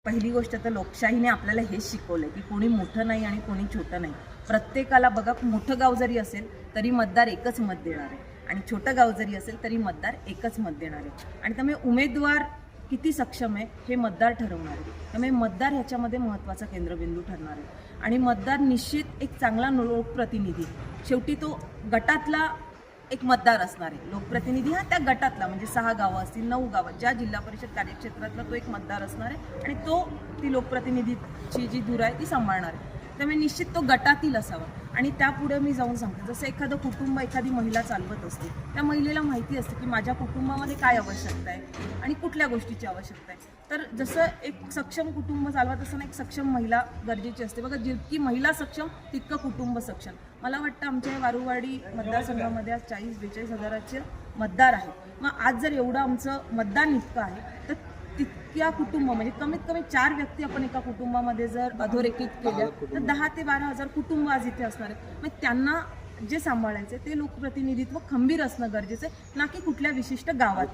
पहिली गोष्ट तर लोकशाहीने आपल्याला हेच शिकवलं की कोणी मोठं नाही आणि कोणी छोटं नाही. प्रत्येकाला बघा, मोठं गाव जरी असेल तरी मतदार एकच मत देणार आहे आणि छोटं गाव जरी असेल तरी मतदार एकच मत देणार आहे. आणि त्यामुळे उमेदवार किती सक्षम आहे हे मतदार ठरवणार आहे. त्यामुळे मतदार ह्याच्यामध्ये महत्त्वाचा केंद्रबिंदू ठरणार आहे. आणि मतदार निश्चित एक चांगला लोकप्रतिनिधी, शेवटी तो गटातला एक मतदार असणार आहे. लोकप्रतिनिधी हा त्या गटातला, म्हणजे 6 गावं असतील, 9 गावं, ज्या जिल्हा परिषद कार्यक्षेत्रातला तो एक मतदार असणार आहे आणि तो ती लोकप्रतिनिधीची जी धूर आहे ती सांभाळणार आहे. त्यामुळे निश्चित तो गटातील असावा. आणि त्यापुढे मी जाऊन सांगते, जसं एखादं कुटुंब एखादी महिला चालवत असते, त्या महिलेला माहिती असते की माझ्या कुटुंबामध्ये काय आवश्यकता आहे आणि कुठल्या गोष्टीची आवश्यकता आहे. तर जसं एक सक्षम कुटुंब चालवत असताना एक सक्षम महिला गरजेची असते. बघा, जितकी महिला सक्षम तितकं कुटुंब सक्षम. मला वाटतं आमच्या वारुवाडी मतदारसंघामध्ये आज 40-42 हजाराचे मतदार आहेत. मग आज जर एवढं आमचं मतदान इतकं आहे तर तितक्या कुटुंब, म्हणजे कमीत कमी 4 व्यक्ती आपण एका कुटुंबामध्ये जर अधोरेखित केल्या तर 10 ते 12 हजार कुटुंब आज इथे असणार आहेत. मग त्यांना जे सांभाळायचे ते लोकप्रतिनिधित्व खंबीर असणं गरजेचं आहे, ना की कुठल्या विशिष्ट गावात.